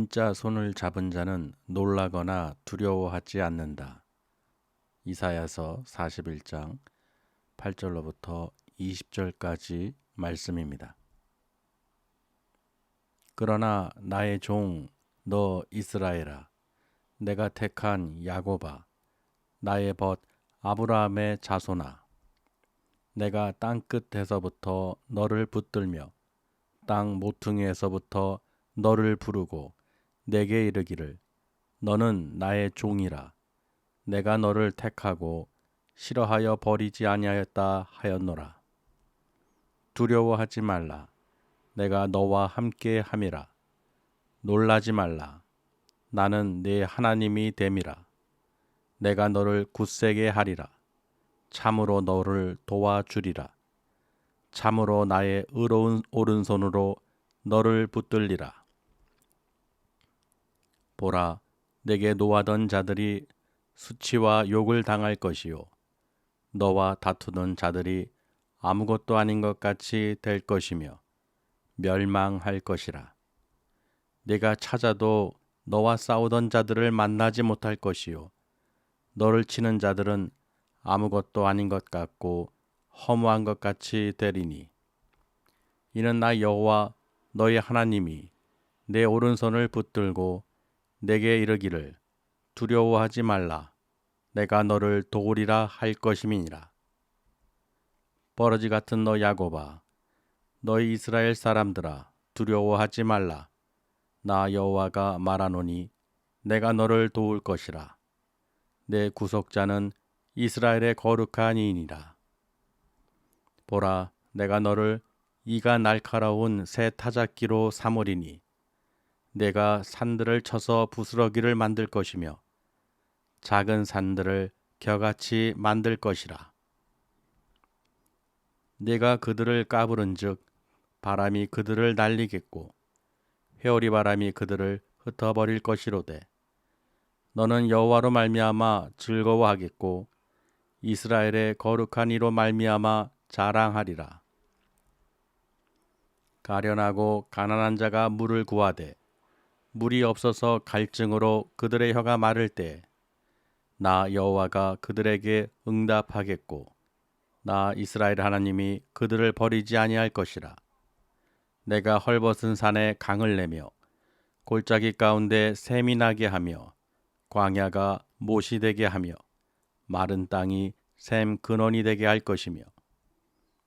진짜 손을 잡은 자는 놀라거나 두려워하지 않는다. 이사야서 41장 8절로부터 20절까지 말씀입니다. 그러나 나의 종 너 이스라엘아, 내가 택한 야곱아, 나의 벗 아브라함의 자손아, 내가 땅 끝에서부터 너를 붙들며 땅 모퉁이에서부터 너를 부르고 내게 이르기를 너는 나의 종이라. 내가 너를 택하고 싫어하여 버리지 아니하였다 하였노라. 두려워하지 말라. 내가 너와 함께 함이라. 놀라지 말라. 나는 네 하나님이 됨이라. 내가 너를 굳세게 하리라. 참으로 너를 도와주리라. 참으로 나의 의로운 오른손으로 너를 붙들리라. 보라, 내게 노하던 자들이 수치와 욕을 당할 것이요 너와 다투던 자들이 아무것도 아닌 것 같이 될 것이며 멸망할 것이라. 내가 찾아도 너와 싸우던 자들을 만나지 못할 것이요 너를 치는 자들은 아무것도 아닌 것 같고 허무한 것 같이 되리니 이는 나 여호와 너의 하나님이 내 오른손을 붙들고 내게 이르기를 두려워하지 말라. 내가 너를 도우리라 할 것임이니라. 버러지 같은 너 야곱아, 너희 이스라엘 사람들아, 두려워하지 말라. 나 여호와가 말하노니 내가 너를 도울 것이라. 내 구속자는 이스라엘의 거룩한 이인이라. 보라, 내가 너를 이가 날카로운 새 타작기로 삼으리니 내가 산들을 쳐서 부스러기를 만들 것이며 작은 산들을 겨같이 만들 것이라. 내가 그들을 까부른즉 바람이 그들을 날리겠고 회오리 바람이 그들을 흩어버릴 것이로되 너는 여호와로 말미암아 즐거워하겠고 이스라엘의 거룩한 이로 말미암아 자랑하리라. 가련하고 가난한 자가 물을 구하되 물이 없어서 갈증으로 그들의 혀가 마를 때 나 여호와가 그들에게 응답하겠고 나 이스라엘 하나님이 그들을 버리지 아니할 것이라. 내가 헐벗은 산에 강을 내며 골짜기 가운데 샘이 나게 하며 광야가 못이 되게 하며 마른 땅이 샘 근원이 되게 할 것이며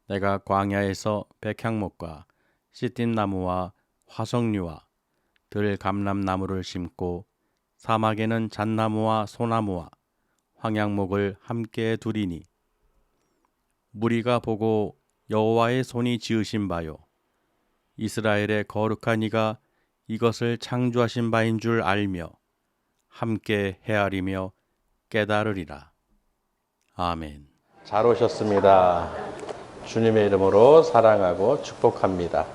내가 광야에서 백향목과 시틴 나무와 화석류와 들감람나무를 심고 사막에는 잣나무와 소나무와 황양목을 함께 두리니 무리가 보고 여호와의 손이 지으신 바요 이스라엘의 거룩한 이가 이것을 창조하신 바인 줄 알며 함께 헤아리며 깨달으리라. 아멘. 잘 오셨습니다. 주님의 이름으로 사랑하고 축복합니다.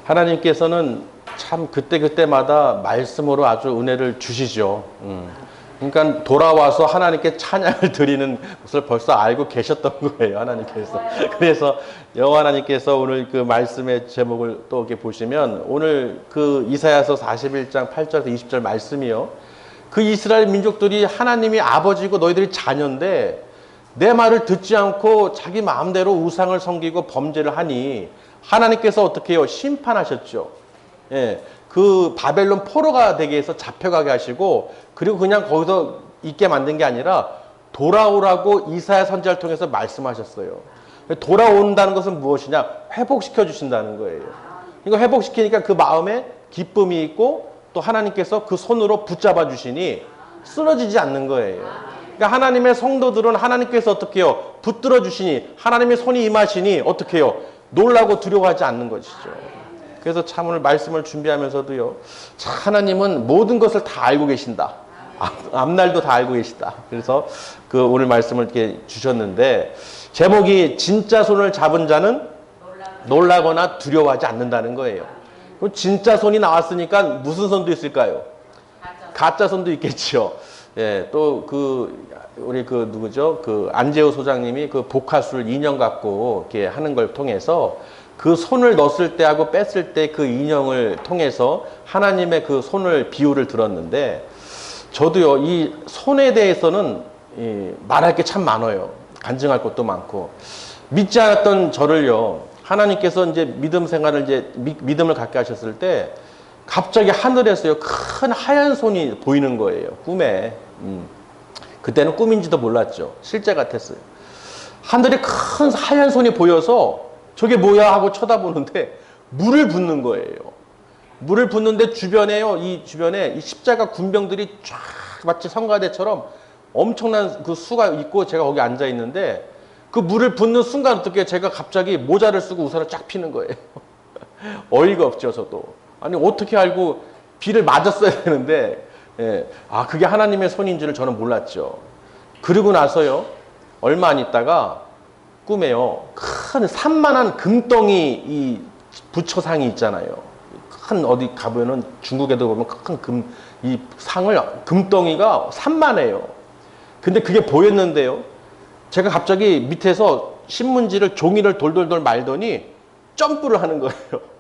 하나님께서는 참 그때그때마다 말씀으로 아주 은혜를 주시죠. 그러니까 돌아와서 하나님께 찬양을 드리는 것을 벌써 알고 계셨던 거예요, 하나님께서. 그래서 여호와 하나님께서 오늘 그 말씀의 제목을 또 이렇게 보시면 오늘 그 이사야서 41장 8절에서 20절 말씀이요. 그 이스라엘 민족들이 하나님이 아버지고 너희들이 자녀인데 내 말을 듣지 않고 자기 마음대로 우상을 섬기고 범죄를 하니 하나님께서 어떻게 해요? 심판하셨죠. 예, 그 바벨론 포로가 되게 해서 잡혀가게 하시고 그리고 그냥 거기서 있게 만든 게 아니라 돌아오라고 이사야 선지자를 통해서 말씀하셨어요. 돌아온다는 것은 무엇이냐? 회복시켜 주신다는 거예요. 이거 회복시키니까 그 마음에 기쁨이 있고 또 하나님께서 그 손으로 붙잡아 주시니 쓰러지지 않는 거예요. 그러니까 하나님의 성도들은 하나님께서 어떻게 해요? 붙들어 주시니 하나님의 손이 임하시니 어떻게 해요? 놀라고 두려워하지 않는 것이죠. 그래서 참 오늘 말씀을 준비하면서도요. 참 하나님은 모든 것을 다 알고 계신다. 앞날도 다 알고 계시다. 그래서 그 오늘 말씀을 이렇게 주셨는데 제목이 진짜 손을 잡은 자는 놀라거나 두려워하지 않는다는 거예요. 그럼 진짜 손이 나왔으니까 무슨 손도 있을까요? 가짜 손도 있겠죠. 예, 또 우리 누구죠? 안재호 소장님이 그 복화술 인형 갖고 이렇게 하는 걸 통해서 그 손을 넣었을 때하고 뺐을 때 그 인형을 통해서 하나님의 그 손을 비유를 들었는데, 저도요 이 손에 대해서는 말할 게 참 많아요. 간증할 것도 많고. 믿지 않았던 저를요 하나님께서 이제 믿음 생활을 이제 믿음을 갖게 하셨을 때 갑자기 하늘에서요 큰 하얀 손이 보이는 거예요, 꿈에. 그때는 꿈인지도 몰랐죠. 실제 같았어요. 하늘에 큰 하얀 손이 보여서 저게 뭐야 하고 쳐다보는데 물을 붓는 거예요. 물을 붓는데 주변에요, 이 주변에 이 십자가 군병들이 쫙 마치 성가대처럼 엄청난 그 수가 있고, 제가 거기 앉아 있는데 그 물을 붓는 순간 어떻게 제가 갑자기 모자를 쓰고 우산을 쫙 피는 거예요. 어이가 없죠, 저도. 아니 어떻게 알고 비를 맞았어야 되는데, 예. 아 그게 하나님의 손인 줄을 저는 몰랐죠. 그리고 나서요 얼마 안 있다가 꿈에요 큰 산만한 금덩이 이 부처상이 있잖아요. 큰 어디 가보면은 중국에도 보면 큰 이 상을 금덩이가 산만해요. 근데 그게 보였는데요 제가 갑자기 밑에서 신문지를 종이를 돌돌돌 말더니 점프를 하는 거예요.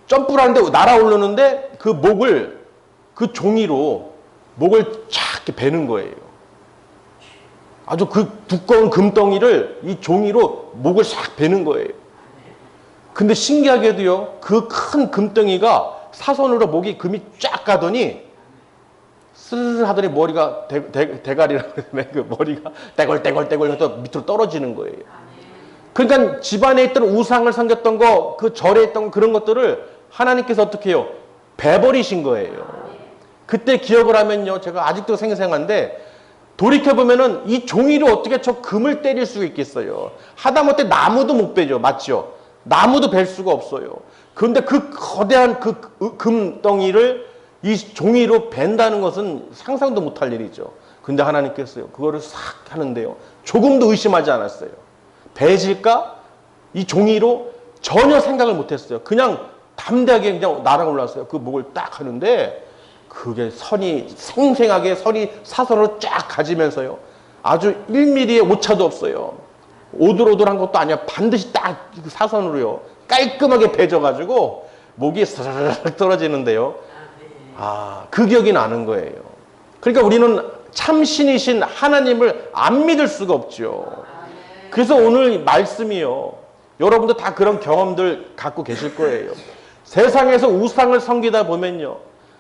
점프를 하는데 날아오르는데 그 목을 그 종이로 목을 쫙 이렇게 베는 거예요. 아주 그 두꺼운 금덩이를 이 종이로 목을 싹 베는 거예요. 근데 신기하게도요 그 큰 금덩이가 사선으로 목이 금이 쫙 가더니 스르르 하더니 머리가 대가리라고 그러면 그 머리가 떼걸떼걸떼걸 해서 밑으로 떨어지는 거예요. 그러니까 집안에 있던 우상을 섬겼던 거, 그 절에 있던 그런 것들을 하나님께서 어떻게 해요? 베버리신 거예요. 그때 기억을 하면요 제가 아직도 생생한데, 돌이켜보면은 이 종이로 어떻게 저 금을 때릴 수가 있겠어요? 하다못해 나무도 못 베죠. 맞죠? 나무도 벨 수가 없어요. 그런데 그 거대한 그 금덩이를 이 종이로 벤다는 것은 상상도 못할 일이죠. 근데 하나님께서요 그거를 싹 하는데요 조금도 의심하지 않았어요. 베질까? 이 종이로 전혀 생각을 못했어요. 그냥 담대하게 그냥 날아올랐어요. 그 목을 딱 하는데 그게 선이 생생하게 선이 사선으로 쫙 가지면서요 아주 1mm의 오차도 없어요. 오돌오돌한 것도 아니야. 반드시 딱 사선으로요 깔끔하게 베져가지고 목이 스르륵 떨어지는데요. 아, 그 기억이 나는 거예요. 그러니까 우리는 참 신이신 하나님을 안 믿을 수가 없죠. 그래서 오늘 말씀이요 여러분도 다 그런 경험들 갖고 계실 거예요. 세상에서 우상을 섬기다 보면요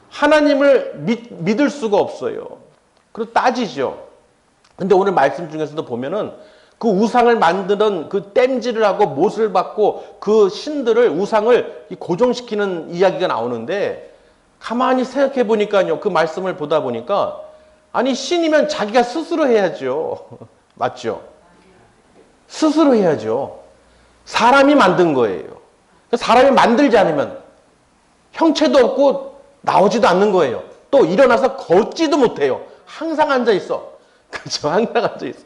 하나님을 믿을 수가 없어요. 그리고 따지죠. 근데 오늘 말씀 중에서도 보면은 그 우상을 만드는 그 땜질을 하고 못을 받고 그 신들을 우상을 고정시키는 이야기가 나오는데, 가만히 생각해 보니까요 그 말씀을 보다 보니까 아니 신이면 자기가 스스로 해야죠. 맞죠? 스스로 해야죠. 사람이 만든 거예요. 사람이 만들지 않으면 형체도 없고 나오지도 않는 거예요. 또 일어나서 걷지도 못해요. 항상 앉아 있어. 그렇죠? 항상 앉아 있어.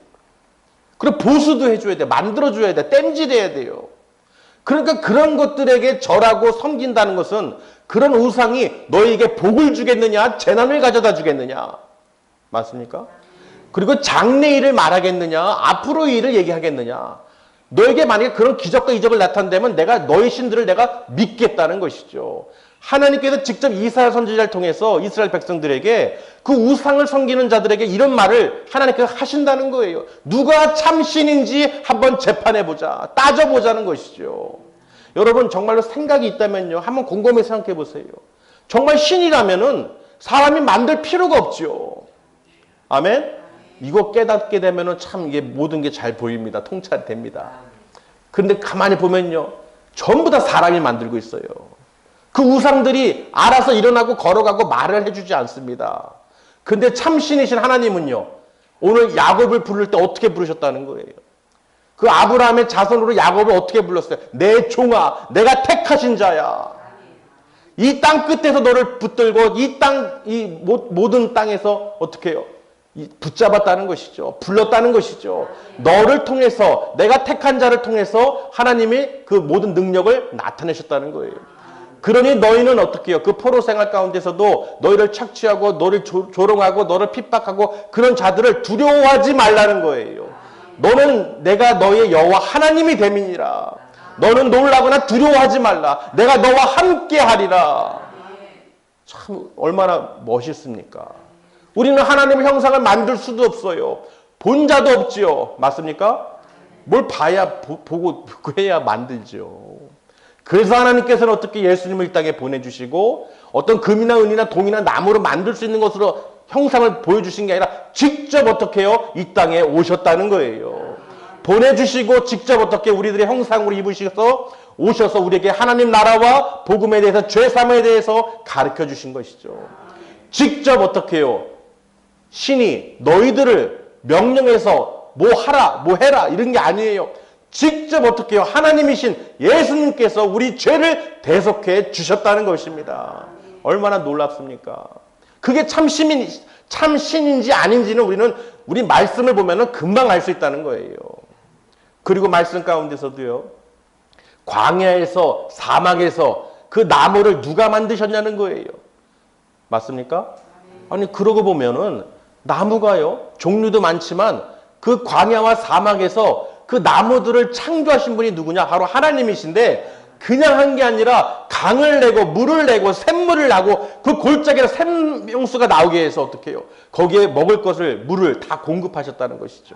그리고 보수도 해줘야 돼. 만들어줘야 돼. 땜질해야 돼요. 그러니까 그런 것들에게 절하고 섬긴다는 것은 그런 우상이 너에게 복을 주겠느냐 재난을 가져다 주겠느냐. 맞습니까? 그리고 장래일을 말하겠느냐 앞으로의 일을 얘기하겠느냐. 너에게 만약에 그런 기적과 이적을 나타낸다면 내가 너의 신들을 내가 믿겠다는 것이죠. 하나님께서 직접 이사야 선지자를 통해서 이스라엘 백성들에게 그 우상을 섬기는 자들에게 이런 말을 하나님께서 하신다는 거예요. 누가 참 신인지 한번 재판해보자. 따져보자는 것이죠. 여러분 정말로 생각이 있다면요 한번 곰곰이 생각해 보세요. 정말 신이라면은 사람이 만들 필요가 없죠. 아멘? 이거 깨닫게 되면은 참 이게 모든 게 잘 보입니다. 통찰됩니다. 그런데 가만히 보면요 전부 다 사람이 만들고 있어요. 그 우상들이 알아서 일어나고 걸어가고 말을 해주지 않습니다. 근데 참신이신 하나님은요 오늘 야곱을 부를 때 어떻게 부르셨다는 거예요? 그 아브라함의 자손으로 야곱을 어떻게 불렀어요? 내 종아, 내가 택하신 자야. 이 땅 끝에서 너를 붙들고 이 모든 땅에서 어떻게 해요? 붙잡았다는 것이죠. 불렀다는 것이죠. 너를 통해서 내가 택한 자를 통해서 하나님이 그 모든 능력을 나타내셨다는 거예요. 그러니 너희는 어떻게 해요? 그 포로 생활 가운데서도 너희를 착취하고 너를 조롱하고 너를 핍박하고 그런 자들을 두려워하지 말라는 거예요. 너는 내가 너의 여호와 하나님이 됨이니라. 너는 놀라거나 두려워하지 말라. 내가 너와 함께 하리라. 참 얼마나 멋있습니까? 우리는 하나님의 형상을 만들 수도 없어요. 본 자도 없지요. 맞습니까? 뭘 봐야 보고 해야 만들죠. 그래서 하나님께서는 어떻게 예수님을 이 땅에 보내주시고 어떤 금이나 은이나 동이나 나무로 만들 수 있는 것으로 형상을 보여주신 게 아니라 직접 어떻게 해요? 이 땅에 오셨다는 거예요. 보내주시고 직접 어떻게 우리들의 형상으로 입으셔서 오셔서 우리에게 하나님 나라와 복음에 대해서 죄사함에 대해서 가르쳐 주신 것이죠. 직접 어떻게 해요? 신이 너희들을 명령해서 뭐 하라 뭐 해라 이런 게 아니에요. 직접 어떻게 해요? 하나님이신 예수님께서 우리 죄를 대속해 주셨다는 것입니다. 얼마나 놀랍습니까? 그게 참 신인지 아닌지는 우리 말씀을 보면은 금방 알 수 있다는 거예요. 그리고 말씀 가운데서도요. 광야에서 사막에서 그 나무를 누가 만드셨냐는 거예요. 맞습니까? 아니 그러고 보면은 나무가요. 종류도 많지만 그 광야와 사막에서 그 나무들을 창조하신 분이 누구냐? 바로 하나님이신데 그냥 한 게 아니라 강을 내고 물을 내고 샘물을 나고 그 골짜기에 샘용수가 나오게 해서 어떻게 해요? 거기에 먹을 것을 물을 다 공급하셨다는 것이죠.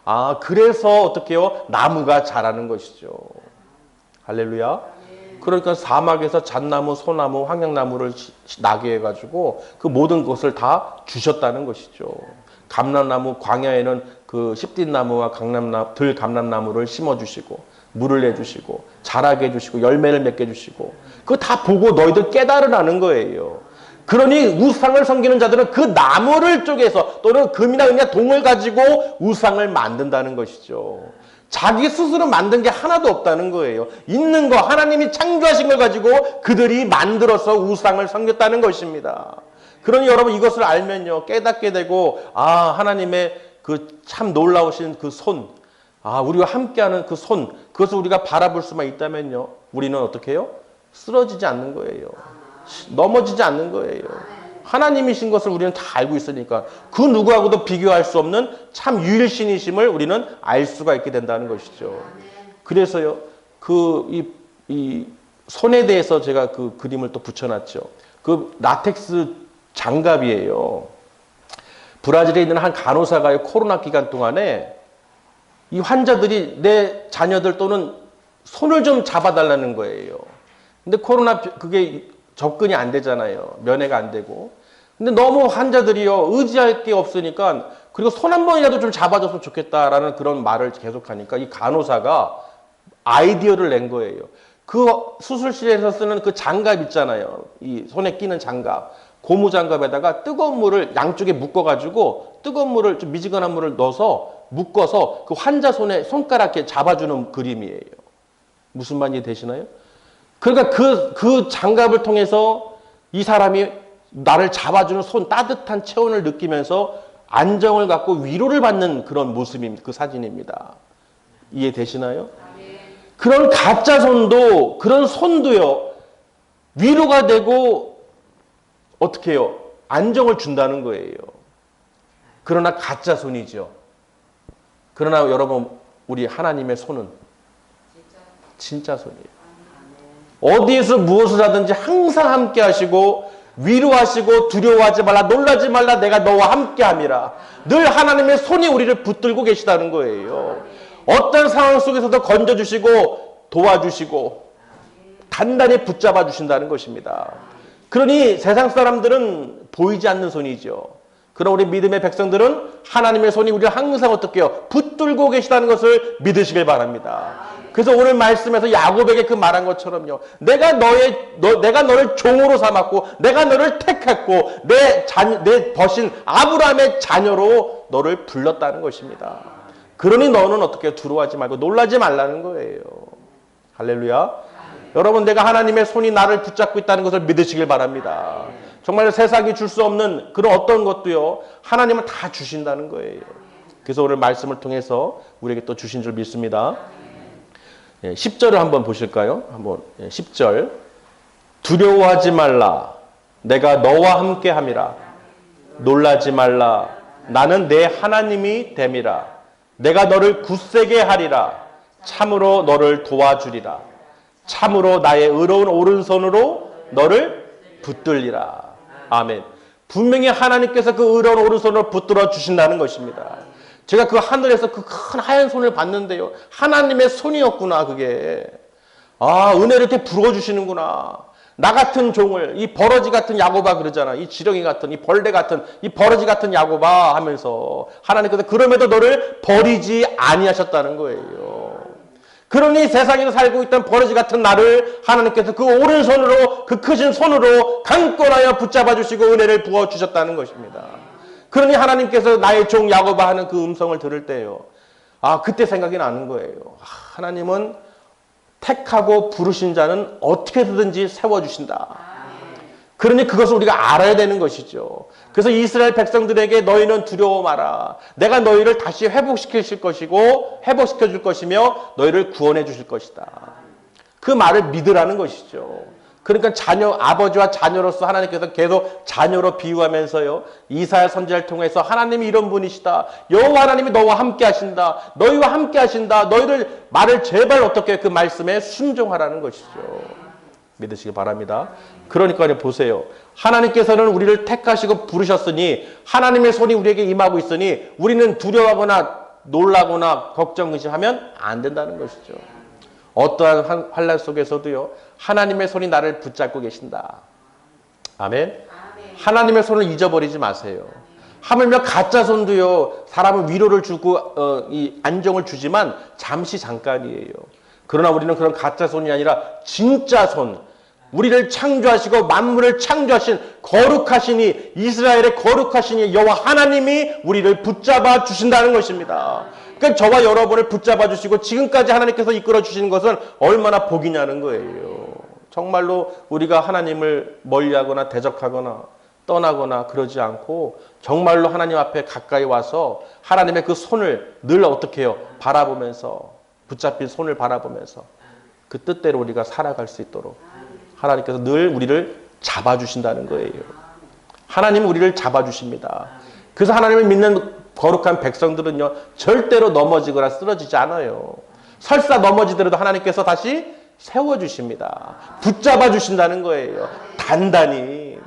아 그래서 어떻게 해요? 나무가 자라는 것이죠. 할렐루야. 그러니까 사막에서 잣나무, 소나무, 황양나무를 나게 해가지고 그 모든 것을 다 주셨다는 것이죠. 감람나무 광야에는 그 십딘나무와 들감람나무를 심어주시고 물을 내주시고 자라게 해주시고 열매를 맺게 해주시고 그거 다 보고 너희들 깨달으라는 거예요. 그러니 우상을 섬기는 자들은 그 나무를 쪼개서 또는 금이나 은이나 동을 가지고 우상을 만든다는 것이죠. 자기 스스로 만든 게 하나도 없다는 거예요. 있는 거 하나님이 창조하신 걸 가지고 그들이 만들어서 우상을 섬겼다는 것입니다. 그러니 여러분 이것을 알면요 깨닫게 되고 하나님의 그 참 놀라우신 그 손, 우리와 함께하는 그 손, 그것을 우리가 바라볼 수만 있다면요 우리는 어떻게 해요? 쓰러지지 않는 거예요. 넘어지지 않는 거예요. 하나님이신 것을 우리는 다 알고 있으니까 그 누구하고도 비교할 수 없는 참 유일신이심을 우리는 알 수가 있게 된다는 것이죠. 그래서요 이 손에 대해서 제가 그 그림을 또 붙여놨죠. 그 라텍스 장갑이에요. 브라질에 있는 한 간호사가 코로나 기간 동안에 이 환자들이 내 자녀들 또는 손을 좀 잡아달라는 거예요. 근데 코로나 그게 접근이 안 되잖아요. 면회가 안 되고. 근데 너무 환자들이요 의지할 게 없으니까 그리고 손 한 번이라도 좀 잡아줬으면 좋겠다라는 그런 말을 계속하니까 이 간호사가 아이디어를 낸 거예요. 그 수술실에서 쓰는 그 장갑 있잖아요. 이 손에 끼는 장갑. 고무 장갑에다가 뜨거운 물을 양쪽에 묶어가지고 뜨거운 물을 좀 미지근한 물을 넣어서 묶어서 그 환자 손에 손가락에 잡아주는 그림이에요. 무슨 말이 되시나요? 그러니까 그 장갑을 통해서 이 사람이 나를 잡아주는 손 따뜻한 체온을 느끼면서 안정을 갖고 위로를 받는 그런 모습입니다. 그 사진입니다. 이해되시나요? 그런 가짜 손도 그런 손도요 위로가 되고 어떻게 해요? 안정을 준다는 거예요. 그러나 가짜 손이죠. 그러나 여러분 우리 하나님의 손은 진짜 손이에요. 어디에서 무엇을 하든지 항상 함께 하시고 위로하시고 두려워하지 말라 놀라지 말라 내가 너와 함께 함이라. 늘 하나님의 손이 우리를 붙들고 계시다는 거예요. 어떤 상황 속에서도 건져주시고 도와주시고 단단히 붙잡아 주신다는 것입니다. 그러니 세상 사람들은 보이지 않는 손이죠. 그러나 우리 믿음의 백성들은 하나님의 손이 우리를 항상 어떻게 해요? 붙들고 계시다는 것을 믿으시길 바랍니다. 그래서 오늘 말씀에서 야곱에게 그 말한 것처럼요. 내가 너를 종으로 삼았고 내가 너를 택했고 내 벗인 아브라함의 자녀로 너를 불렀다는 것입니다. 그러니 너는 어떻게 두려워하지 말고 놀라지 말라는 거예요. 할렐루야. 여러분 내가 하나님의 손이 나를 붙잡고 있다는 것을 믿으시길 바랍니다. 정말 세상이 줄 수 없는 그런 어떤 것도요. 하나님은 다 주신다는 거예요. 그래서 오늘 말씀을 통해서 우리에게 또 주신 줄 믿습니다. 10절을 한번 보실까요? 한번 10절. 두려워하지 말라. 내가 너와 함께 함이라. 놀라지 말라. 나는 내 하나님이 됨이라. 내가 너를 굳세게 하리라. 참으로 너를 도와주리라. 참으로 나의 의로운 오른손으로 너를 붙들리라. 아멘. 분명히 하나님께서 그 의로운 오른손으로 붙들어 주신다는 것입니다. 제가 그 하늘에서 그 큰 하얀 손을 봤는데요. 하나님의 손이었구나, 그게. 아, 은혜를 이렇게 부어주시는구나. 나 같은 종을, 이 버러지 같은 야고바 그러잖아. 이 지렁이 같은, 이 벌레 같은, 이 버러지 같은 야고바 하면서 하나님께서 그럼에도 너를 버리지 아니하셨다는 거예요. 그러니 세상에서 살고 있던 버러지 같은 나를 하나님께서 그 오른손으로, 그 크신 손으로 강권하여 붙잡아 주시고 은혜를 부어 주셨다는 것입니다. 그러니 하나님께서 나의 종 야고바 하는 그 음성을 들을 때요. 아, 그때 생각이 나는 거예요. 하나님은 택하고 부르신 자는 어떻게 해서든지 세워주신다. 그러니 그것을 우리가 알아야 되는 것이죠. 그래서 이스라엘 백성들에게 너희는 두려워 마라. 내가 너희를 다시 회복시킬 것이고 회복시켜 줄 것이며 너희를 구원해 주실 것이다. 그 말을 믿으라는 것이죠. 그러니까 자녀, 아버지와 자녀로서 하나님께서 계속 자녀로 비유하면서요. 이사야 선지자를 통해서 하나님이 이런 분이시다. 여호와 하나님이 너와 함께 하신다. 너희와 함께 하신다. 너희들 말을 제발 어떻게 그 말씀에 순종하라는 것이죠. 믿으시기 바랍니다. 그러니까 보세요. 하나님께서는 우리를 택하시고 부르셨으니 하나님의 손이 우리에게 임하고 있으니 우리는 두려워하거나 놀라거나 걱정 의심하면 안 된다는 것이죠. 어떠한 환난 속에서도요. 하나님의 손이 나를 붙잡고 계신다. 아멘. 하나님의 손을 잊어버리지 마세요. 하물며 가짜 손도요. 사람은 위로를 주고 이 안정을 주지만 잠시 잠깐이에요. 그러나 우리는 그런 가짜 손이 아니라 진짜 손. 우리를 창조하시고 만물을 창조하신 거룩하시니 이스라엘의 거룩하시니 여호와 하나님이 우리를 붙잡아 주신다는 것입니다. 그러니까 저와 여러분을 붙잡아 주시고 지금까지 하나님께서 이끌어 주시는 것은 얼마나 복이냐는 거예요. 정말로 우리가 하나님을 멀리하거나 대적하거나 떠나거나 그러지 않고 정말로 하나님 앞에 가까이 와서 하나님의 그 손을 늘 어떻게 해요? 바라보면서 붙잡힌 손을 바라보면서 그 뜻대로 우리가 살아갈 수 있도록 하나님께서 늘 우리를 잡아주신다는 거예요. 하나님은 우리를 잡아주십니다. 그래서 하나님을 믿는 거룩한 백성들은요. 절대로 넘어지거나 쓰러지지 않아요. 설사 넘어지더라도 하나님께서 다시 세워주십니다. 붙잡아 주신다는 거예요. 단단히.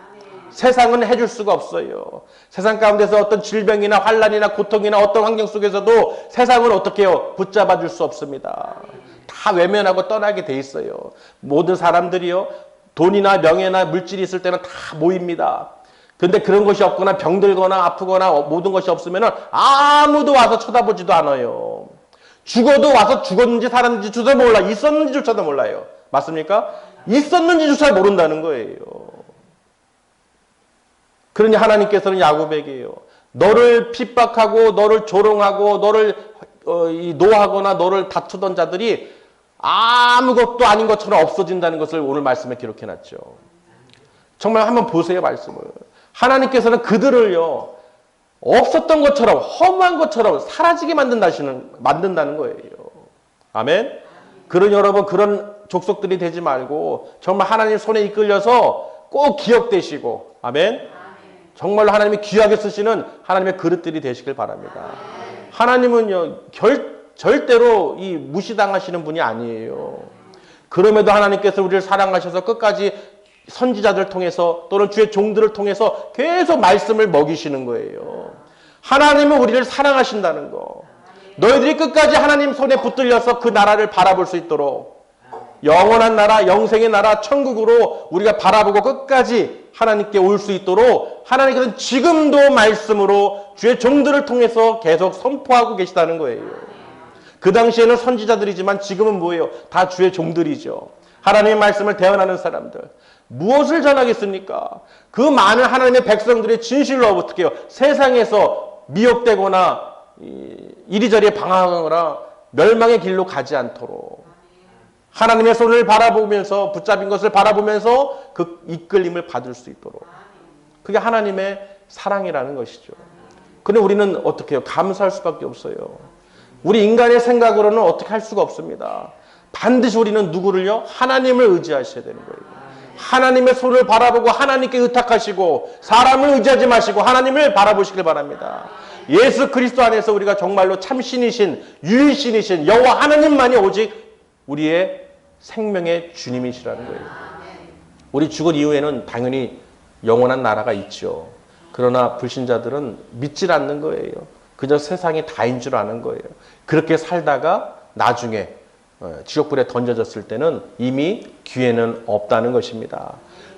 세상은 해줄 수가 없어요. 세상 가운데서 어떤 질병이나 환난이나 고통이나 어떤 환경 속에서도 세상은 어떻게 해요? 붙잡아 줄 수 없습니다. 다 외면하고 떠나게 돼 있어요. 모든 사람들이요. 돈이나 명예나 물질이 있을 때는 다 모입니다. 근데 그런 것이 없거나 병들거나 아프거나 모든 것이 없으면 아무도 와서 쳐다보지도 않아요. 죽어도 와서 죽었는지 살았는지조차 몰라. 있었는지조차도 몰라요. 맞습니까? 있었는지조차 모른다는 거예요. 그러니 하나님께서는 야곱에게요. 너를 핍박하고 너를 조롱하고 너를 노하거나 너를 다투던 자들이 아무것도 아닌 것처럼 없어진다는 것을 오늘 말씀에 기록해놨죠. 정말 한번 보세요, 말씀을. 하나님께서는 그들을요, 없었던 것처럼, 허무한 것처럼 사라지게 만든다는 거예요. 아멘? 그런 여러분, 그런 족속들이 되지 말고, 정말 하나님 손에 이끌려서 꼭 기억되시고, 아멘? 정말로 하나님이 귀하게 쓰시는 하나님의 그릇들이 되시길 바랍니다. 하나님은요, 절대로 이 무시당하시는 분이 아니에요. 그럼에도 하나님께서 우리를 사랑하셔서 끝까지 선지자들 통해서 또는 주의 종들을 통해서 계속 말씀을 먹이시는 거예요. 하나님은 우리를 사랑하신다는 거. 너희들이 끝까지 하나님 손에 붙들려서 그 나라를 바라볼 수 있도록 영원한 나라, 영생의 나라, 천국으로 우리가 바라보고 끝까지 하나님께 올 수 있도록 하나님께서는 지금도 말씀으로 주의 종들을 통해서 계속 선포하고 계시다는 거예요. 그 당시에는 선지자들이지만 지금은 뭐예요? 다 주의 종들이죠. 하나님의 말씀을 대언하는 사람들. 무엇을 전하겠습니까? 그 많은 하나님의 백성들의 진실로 어떻게 해요? 세상에서 미혹되거나 이리저리 방황하거나 멸망의 길로 가지 않도록 하나님의 손을 바라보면서 붙잡힌 것을 바라보면서 그 이끌림을 받을 수 있도록 그게 하나님의 사랑이라는 것이죠. 그런데 우리는 어떻게 해요? 감사할 수밖에 없어요. 우리 인간의 생각으로는 어떻게 할 수가 없습니다. 반드시 우리는 누구를요? 하나님을 의지하셔야 되는 거예요. 하나님의 손을 바라보고 하나님께 의탁하시고 사람을 의지하지 마시고 하나님을 바라보시길 바랍니다. 예수 그리스도 안에서 우리가 정말로 참 신이신 유일신이신 여호와 하나님만이 오직 우리의 생명의 주님이시라는 거예요. 우리 죽은 이후에는 당연히 영원한 나라가 있죠. 그러나 불신자들은 믿질 않는 거예요. 그저 세상이 다인 줄 아는 거예요. 그렇게 살다가 나중에 지옥불에 던져졌을 때는 이미 기회는 없다는 것입니다.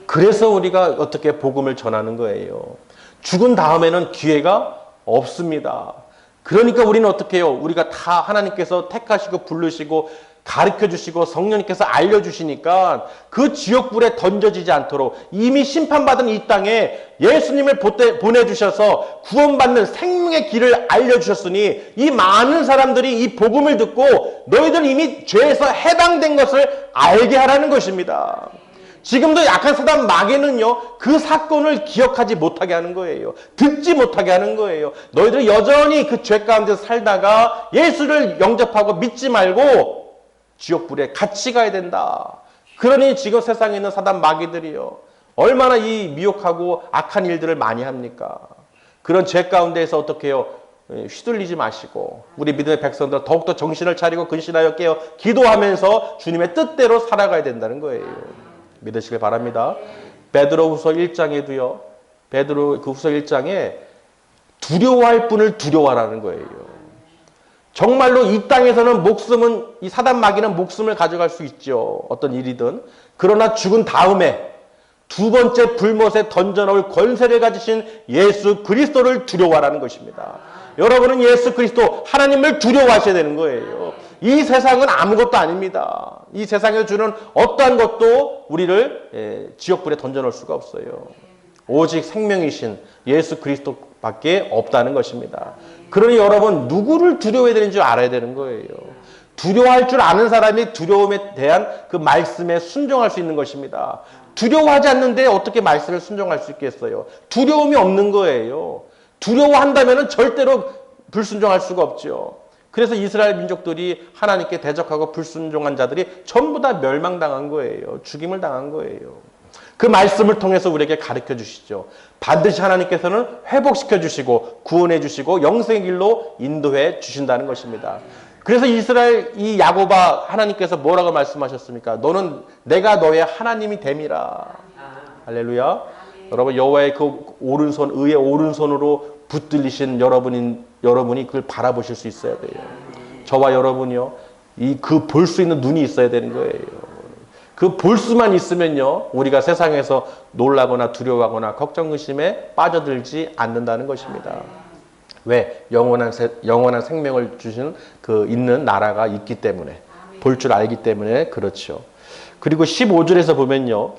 그래서 우리가 어떻게 복음을 전하는 거예요. 죽은 다음에는 기회가 없습니다. 그러니까 우리는 어떻게 해요? 우리가 다 하나님께서 택하시고 부르시고 가르쳐주시고 성령님께서 알려주시니까 그 지옥불에 던져지지 않도록 이미 심판받은 이 땅에 예수님을 보내주셔서 구원받는 생명의 길을 알려주셨으니 이 많은 사람들이 이 복음을 듣고 너희들 이미 죄에서 해방된 것을 알게 하라는 것입니다. 지금도 약한 사단 마귀는요, 그 사건을 기억하지 못하게 하는 거예요. 듣지 못하게 하는 거예요. 너희들 여전히 그 죄 가운데 살다가 예수를 영접하고 믿지 말고 지옥불에 같이 가야 된다. 그러니 지금 세상에 있는 사단 마귀들이요, 얼마나 이 미혹하고 악한 일들을 많이 합니까? 그런 죄 가운데에서 어떻게 해요? 휘둘리지 마시고 우리 믿음의 백성들 더욱더 정신을 차리고 근신하여 깨어 기도하면서 주님의 뜻대로 살아가야 된다는 거예요. 믿으시길 바랍니다. 베드로후서 1장에도요. 베드로 그 후서 1장에 두려워할 분을 두려워하라는 거예요. 정말로 이 땅에서는 목숨은 이 사단 마귀는 목숨을 가져갈 수 있죠. 어떤 일이든. 그러나 죽은 다음에 두 번째 불못에 던져놓을 권세를 가지신 예수 그리스도를 두려워하라는 것입니다. 여러분은 예수 그리스도 하나님을 두려워하셔야 되는 거예요. 이 세상은 아무것도 아닙니다. 이 세상에서 주는 어떠한 것도 우리를 지옥불에 던져놓을 수가 없어요. 오직 생명이신 예수 그리스도밖에 없다는 것입니다. 그러니 여러분 누구를 두려워해야 되는지 알아야 되는 거예요. 두려워할 줄 아는 사람이 두려움에 대한 그 말씀에 순종할 수 있는 것입니다. 두려워하지 않는데 어떻게 말씀을 순종할 수 있겠어요? 두려움이 없는 거예요. 두려워한다면 절대로 불순종할 수가 없죠. 그래서 이스라엘 민족들이 하나님께 대적하고 불순종한 자들이 전부 다 멸망당한 거예요. 죽임을 당한 거예요. 그 말씀을 통해서 우리에게 가르쳐 주시죠. 반드시 하나님께서는 회복시켜 주시고 구원해 주시고 영생의 길로 인도해 주신다는 것입니다. 그래서 이스라엘 이 야곱아 하나님께서 뭐라고 말씀하셨습니까? 너는 내가 너의 하나님이 됨이라. 할렐루야. 여러분 여호와의 그 오른손 의의 오른손으로 붙들리신 여러분이 그걸 바라보실 수 있어야 돼요. 저와 여러분이요. 그 볼 수 있는 눈이 있어야 되는 거예요. 그 볼 수만 있으면요. 우리가 세상에서 놀라거나 두려워하거나 걱정 의심에 빠져들지 않는다는 것입니다. 왜? 영원한 생명을 주시는 그 있는 나라가 있기 때문에, 볼 줄 알기 때문에 그렇죠. 그리고 15절에서 보면요.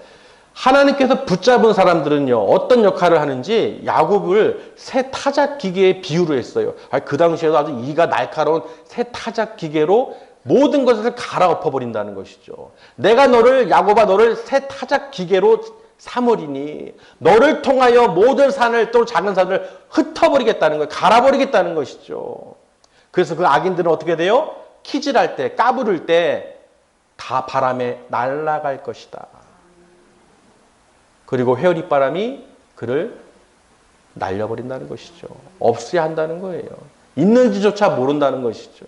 하나님께서 붙잡은 사람들은요, 어떤 역할을 하는지 야곱을 새 타작 기계에 비유를 했어요. 그 당시에도 아주 이가 날카로운 새 타작 기계로 모든 것을 갈아엎어 버린다는 것이죠. 내가 너를, 야곱아, 너를 새 타작 기계로 삼으리니 너를 통하여 모든 산을 또 작은 산을 흩어버리겠다는 거예요. 갈아버리겠다는 것이죠. 그래서 그 악인들은 어떻게 돼요? 키질할 때, 까부를 때 다 바람에 날아갈 것이다. 그리고 회오리바람이 그를 날려버린다는 것이죠. 없애야 한다는 거예요. 있는지조차 모른다는 것이죠.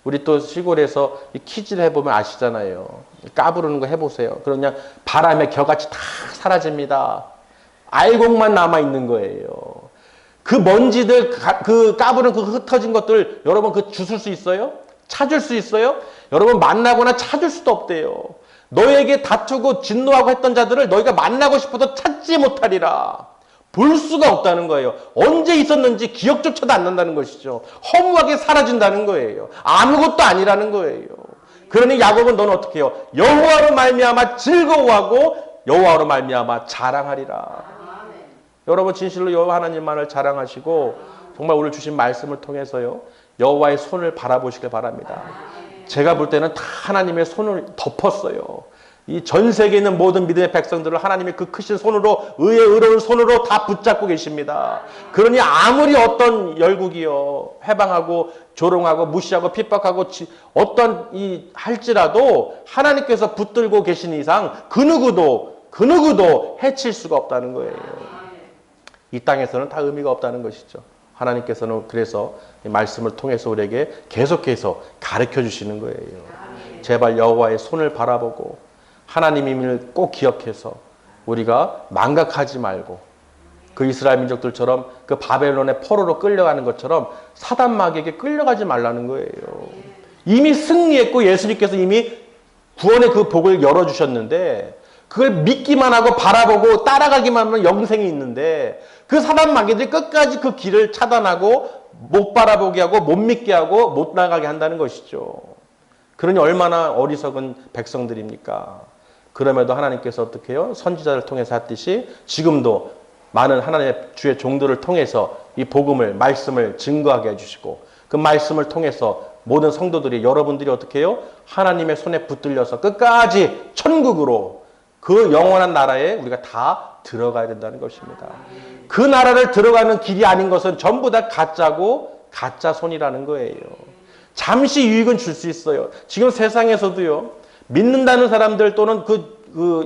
우리 또 시골에서 키질 해보면 아시잖아요. 까부르는 거 해보세요. 그냥 바람에 겨같이 다 사라집니다. 알곡만 남아있는 거예요. 그 먼지들, 그 까부른 그 흩어진 것들 여러분 그 주술 수 있어요? 찾을 수 있어요? 여러분 만나거나 찾을 수도 없대요. 너에게 다투고 진노하고 했던 자들을 너희가 만나고 싶어도 찾지 못하리라. 볼 수가 없다는 거예요. 언제 있었는지 기억조차도 안 난다는 것이죠. 허무하게 사라진다는 거예요. 아무것도 아니라는 거예요. 그러니 야곱은 너는 어떻게 해요? 여호와로 말미암아 즐거워하고 여호와로 말미암아 자랑하리라. 여러분 진실로 여호와 하나님만을 자랑하시고 정말 오늘 주신 말씀을 통해서요. 여호와의 손을 바라보시길 바랍니다. 제가 볼 때는 다 하나님의 손을 덮었어요. 이 전 세계에 있는 모든 믿음의 백성들을 하나님의 그 크신 손으로, 의의 의로운 손으로 다 붙잡고 계십니다. 그러니 아무리 어떤 열국이요, 해방하고 조롱하고 무시하고 핍박하고 어떤 할지라도 하나님께서 붙들고 계신 이상 그 누구도 해칠 수가 없다는 거예요. 이 땅에서는 다 의미가 없다는 것이죠. 하나님께서는 그래서 이 말씀을 통해서 우리에게 계속해서 가르쳐 주시는 거예요. 제발 여호와의 손을 바라보고 하나님임을 꼭 기억해서 우리가 망각하지 말고 그 이스라엘 민족들처럼 그 바벨론의 포로로 끌려가는 것처럼 사단 마귀에게 끌려가지 말라는 거예요. 이미 승리했고 예수님께서 이미 구원의 그 복을 열어주셨는데 그걸 믿기만 하고 바라보고 따라가기만 하면 영생이 있는데 그 사단 마귀들이 끝까지 그 길을 차단하고 못 바라보게 하고 못 믿게 하고 못 나가게 한다는 것이죠. 그러니 얼마나 어리석은 백성들입니까? 그럼에도 하나님께서 어떻게 해요? 선지자를 통해서 했듯이 지금도 많은 하나님의 주의 종들을 통해서 이 복음을, 말씀을 증거하게 해주시고 그 말씀을 통해서 모든 성도들이 여러분들이 어떻게 해요? 하나님의 손에 붙들려서 끝까지 천국으로 그 영원한 나라에 우리가 다 들어가야 된다는 것입니다. 그 나라를 들어가는 길이 아닌 것은 전부 다 가짜고 가짜 손이라는 거예요. 잠시 유익은 줄 수 있어요. 지금 세상에서도요. 믿는다는 사람들 또는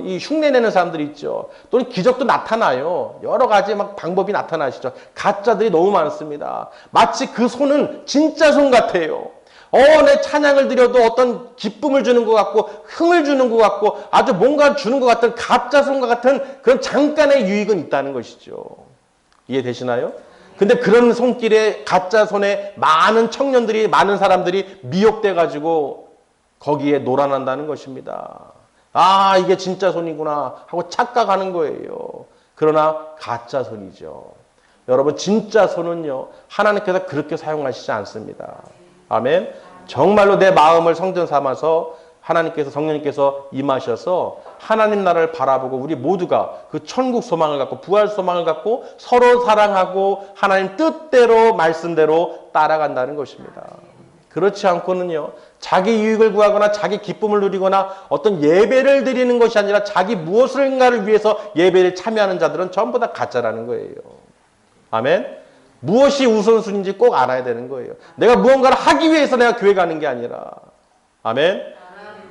이 흉내내는 사람들이 있죠. 또는 기적도 나타나요. 여러 가지 막 방법이 나타나시죠. 가짜들이 너무 많습니다. 마치 그 손은 진짜 손 같아요. 내 찬양을 드려도 어떤 기쁨을 주는 것 같고 흥을 주는 것 같고 아주 뭔가 주는 것 같은 가짜 손과 같은 그런 잠깐의 유익은 있다는 것이죠. 이해되시나요? 근데 그런 손길에 가짜 손에 많은 청년들이 많은 사람들이 미혹돼 가지고 거기에 놀아난다는 것입니다. 아, 이게 진짜 손이구나 하고 착각하는 거예요. 그러나 가짜 손이죠. 여러분, 진짜 손은요, 하나님께서 그렇게 사용하시지 않습니다. 아멘. 정말로 내 마음을 성전 삼아서 하나님께서, 성령님께서 임하셔서 하나님 나라를 바라보고 우리 모두가 그 천국 소망을 갖고 부활 소망을 갖고 서로 사랑하고 하나님 뜻대로 말씀대로 따라간다는 것입니다. 그렇지 않고는요, 자기 유익을 구하거나 자기 기쁨을 누리거나 어떤 예배를 드리는 것이 아니라 자기 무엇인가를 위해서 예배를 참여하는 자들은 전부 다 가짜라는 거예요. 아멘. 무엇이 우선순위인지 꼭 알아야 되는 거예요. 내가 무언가를 하기 위해서 내가 교회 가는 게 아니라. 아멘.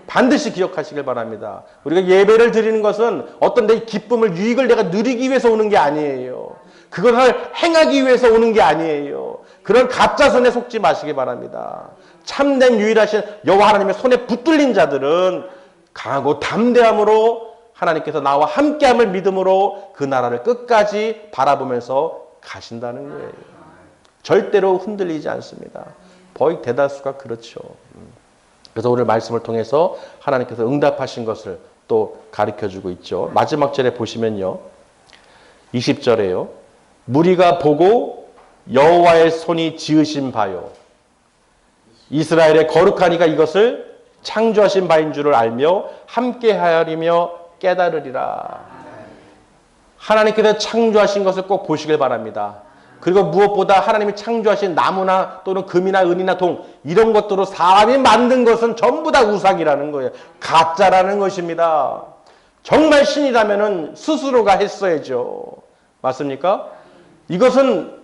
반드시 기억하시길 바랍니다. 우리가 예배를 드리는 것은 어떤 내 기쁨을, 유익을 내가 누리기 위해서 오는 게 아니에요. 그것을 행하기 위해서 오는 게 아니에요. 그런 가짜 손에 속지 마시기 바랍니다. 참된 유일하신 여호와 하나님의 손에 붙들린 자들은 강하고 담대함으로 하나님께서 나와 함께함을 믿음으로 그 나라를 끝까지 바라보면서 가신다는 거예요. 절대로 흔들리지 않습니다. 거의 대다수가 그렇죠. 그래서 오늘 말씀을 통해서 하나님께서 응답하신 것을 또 가르쳐주고 있죠. 마지막 절에 보시면요. 20절에요. 무리가 보고 여호와의 손이 지으신 바요. 이스라엘의 거룩한 이가 이것을 창조하신 바인 줄을 알며 함께하리며 깨달으리라. 하나님께서 창조하신 것을 꼭 보시길 바랍니다. 그리고 무엇보다 하나님이 창조하신 나무나 또는 금이나 은이나 동 이런 것들로 사람이 만든 것은 전부 다 우상이라는 거예요. 가짜라는 것입니다. 정말 신이라면 스스로가 했어야죠. 맞습니까? 이것은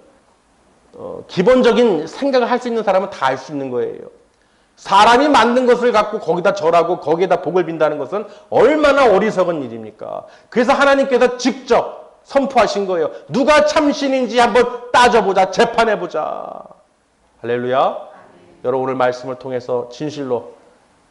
기본적인 생각을 할 수 있는 사람은 다 알 수 있는 거예요. 사람이 만든 것을 갖고 거기다 절하고 거기에다 복을 빈다는 것은 얼마나 어리석은 일입니까? 그래서 하나님께서 직접 선포하신 거예요. 누가 참신인지 한번 따져보자. 재판해보자. 할렐루야. 여러분 오늘 말씀을 통해서 진실로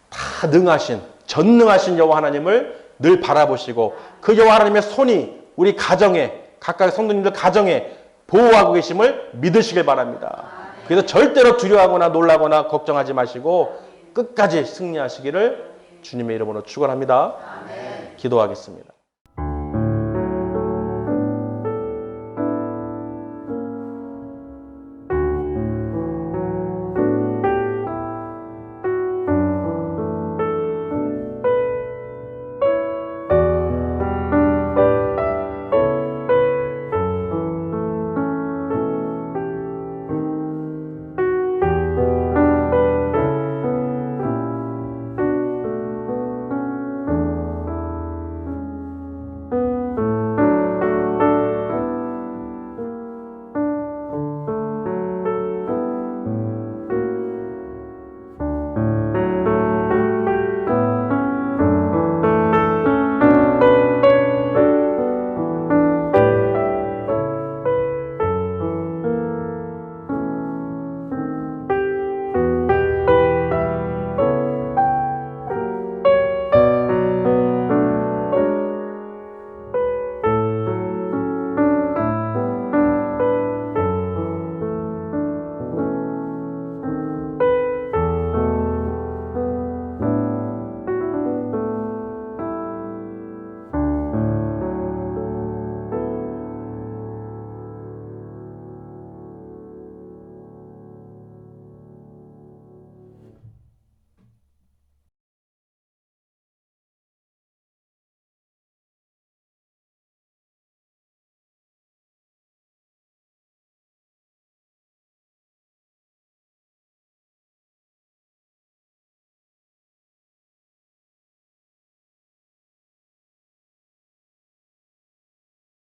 다 능하신 전능하신 여호와 하나님을 늘 바라보시고 그 여호와 하나님의 손이 우리 가정에 각각 성도님들 가정에 보호하고 계심을 믿으시길 바랍니다. 그래서 절대로 두려워하거나 놀라거나 걱정하지 마시고 끝까지 승리하시기를 주님의 이름으로 축원합니다. 기도하겠습니다.